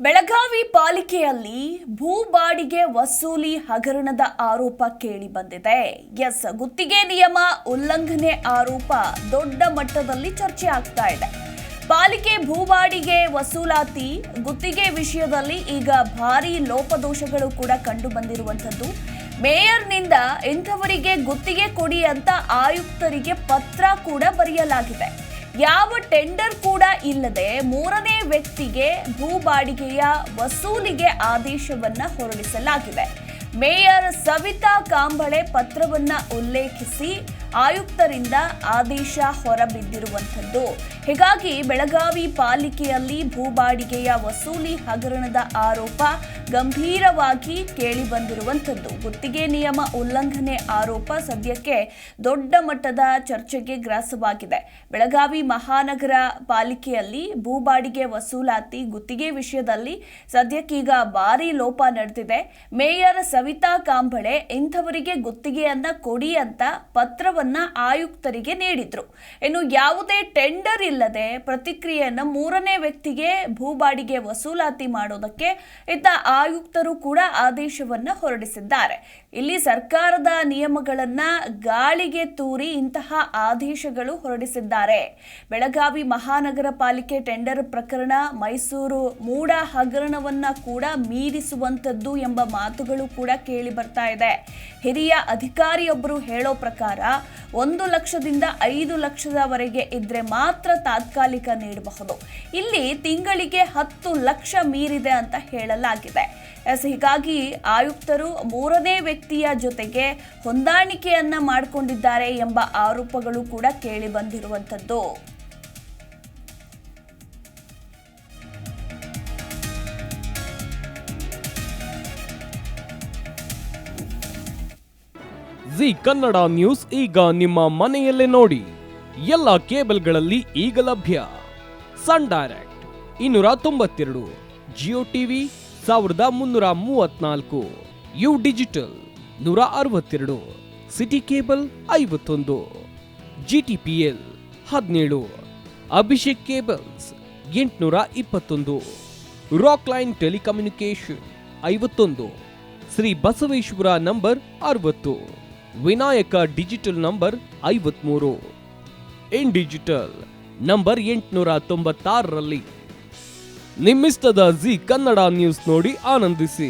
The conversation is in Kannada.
ಬೆಳಗಾವಿ ಪಾಲಿಕೆಯಲ್ಲಿ ಭೂ ಬಾಡಿಗೆ ವಸೂಲಿ ಹಗರಣದ ಆರೋಪ ಕೇಳಿ ಬಂದಿದೆ. ಗುತ್ತಿಗೆ ನಿಯಮ ಉಲ್ಲಂಘನೆ ಆರೋಪ ದೊಡ್ಡ ಮಟ್ಟದಲ್ಲಿ ಚರ್ಚೆ ಆಗ್ತಾ ಇದೆ. ಪಾಲಿಕೆ ಭೂ ಬಾಡಿಗೆ ವಸೂಲಾತಿ ಗುತ್ತಿಗೆ ವಿಷಯದಲ್ಲಿ ಈಗ ಭಾರಿ ಲೋಪದೋಷಗಳು ಕೂಡ ಕಂಡು ಬಂದಿರುವಂತದ್ದು. ಮೇಯರ್ನಿಂದ ಇಂಥವರಿಗೆ ಗುತ್ತಿಗೆ ಕೊಡಿ ಅಂತ ಆಯುಕ್ತರಿಗೆ ಪತ್ರ ಕೂಡ ಬರೆಯಲಾಗಿದೆ. ಯಾವ ಟೆಂಡರ್ ಕೂಡ ಇಲ್ಲದೆ ಮೂರನೇ ವ್ಯಕ್ತಿಗೆ ಭೂ ಬಾಡಿಗೆಯ ವಸೂಲಿಗೆ ಆದೇಶವನ್ನ ಹೊರಡಿಸಲಾಗಿದೆ. ಮೇಯರ್ ಸವಿತಾ ಕಾಂಬಳೆ ಪತ್ರವನ್ನ ಉಲ್ಲೇಖಿಸಿ ಆಯುಕ್ತರಿಂದ ಆದೇಶ ಹೊರಬಿದ್ದಿರುವಂಥದ್ದು. ಹೀಗಾಗಿ ಬೆಳಗಾವಿ ಪಾಲಿಕೆಯಲ್ಲಿ ಭೂ ಬಾಡಿಗೆಯ ವಸೂಲಿ ಹಗರಣದ ಆರೋಪ ಗಂಭೀರವಾಗಿ ಕೇಳಿ ಬಂದಿರುವಂಥದ್ದು. ಗುತ್ತಿಗೆ ನಿಯಮ ಉಲ್ಲಂಘನೆ ಆರೋಪ ಸದ್ಯಕ್ಕೆ ದೊಡ್ಡ ಮಟ್ಟದ ಚರ್ಚೆಗೆ ಗ್ರಾಸವಾಗಿದೆ. ಬೆಳಗಾವಿ ಮಹಾನಗರ ಪಾಲಿಕೆಯಲ್ಲಿ ಭೂ ಬಾಡಿಗೆ ವಸೂಲಾತಿ ಗುತ್ತಿಗೆ ವಿಷಯದಲ್ಲಿ ಸದ್ಯಕ್ಕೀಗ ಭಾರಿ ಲೋಪ ನಡೆದಿದೆ. ಮೇಯರ್ ಸವಿತಾ ಕಾಂಬಳೆ ಇಂಥವರಿಗೆ ಗುತ್ತಿಗೆಯನ್ನ ಕೊಡಿ ಅಂತ ಪತ್ರವನ್ನ ಆಯುಕ್ತರಿಗೆ ನೀಡಿದ್ರು. ಇನ್ನು ಯಾವುದೇ ಟೆಂಡರ್ ಇಲ್ಲದೆ ಪ್ರತಿಕ್ರಿಯೆಯನ್ನ ಮೂರನೇ ವ್ಯಕ್ತಿಗೆ ಭೂ ಬಾಡಿಗೆ ವಸೂಲಾತಿ ಮಾಡೋದಕ್ಕೆ ಇತ್ತ ಆಯುಕ್ತರು ಕೂಡ ಆದೇಶವನ್ನ ಹೊರಡಿಸಿದ್ದಾರೆ. ಇಲ್ಲಿ ಸರ್ಕಾರದ ನಿಯಮಗಳನ್ನ ಗಾಳಿಗೆ ತೂರಿ ಇಂತಹ ಆದೇಶಗಳು ಹೊರಡಿಸಿದ್ದಾರೆ. ಬೆಳಗಾವಿ ಮಹಾನಗರ ಪಾಲಿಕೆ ಟೆಂಡರ್ ಪ್ರಕರಣ ಮೈಸೂರು ಮೂಡ ಹಗರಣವನ್ನ ಕೂಡ ಮೀರಿಸುವಂತದ್ದು ಎಂಬ ಮಾತುಗಳು ಕೂಡ ಕೇಳಿ ಬರ್ತಾ ಇದೆ. ಹಿರಿಯ ಅಧಿಕಾರಿಯೊಬ್ಬರು ಹೇಳೋ ಪ್ರಕಾರ 1 ಲಕ್ಷದಿಂದ 5 ಲಕ್ಷದವರೆಗೆ ಇದ್ರೆ ಮಾತ್ರ ತಾತ್ಕಾಲಿಕ ನೀಡಬಹುದು. ಇಲ್ಲಿ ತಿಂಗಳಿಗೆ 10 ಲಕ್ಷ ಮೀರಿದೆ ಅಂತ ಹೇಳಲಾಗಿದೆ. ಹೀಗಾಗಿ ಆಯುಕ್ತರು ಮೂರನೇ ವ್ಯಕ್ತಿಯ ಜೊತೆಗೆ ಹೊಂದಾಣಿಕೆಯನ್ನ ಮಾಡಿಕೊಂಡಿದ್ದಾರೆ ಎಂಬ ಆರೋಪಗಳು ಕೂಡ ಕೇಳಿ ಬಂದಿರುವಂತದ್ದು. ಜಿ ಕನ್ನಡ ನ್ಯೂಸ್ ಈಗ ನಿಮ್ಮ ಮನೆಯಲ್ಲೇ ನೋಡಿ. ಎಲ್ಲ ಕೇಬಲ್ಗಳಲ್ಲಿ ಈಗ ಲಭ್ಯ. Sun Direct 292, Jio TV 1334, U digital 162, city cable 51, GTPL 17, Abhishek cables 821, rock line telecommunication 51, Shri Basaveshwara number 60, Vinayaka digital number 53, in digital number 896ರಲ್ಲಿ ನಿಮ್ಮಿಸ್ತದ ಜಿ ಕನ್ನಡ ನ್ಯೂಸ್ ನೋಡಿ ಆನಂದಿಸಿ.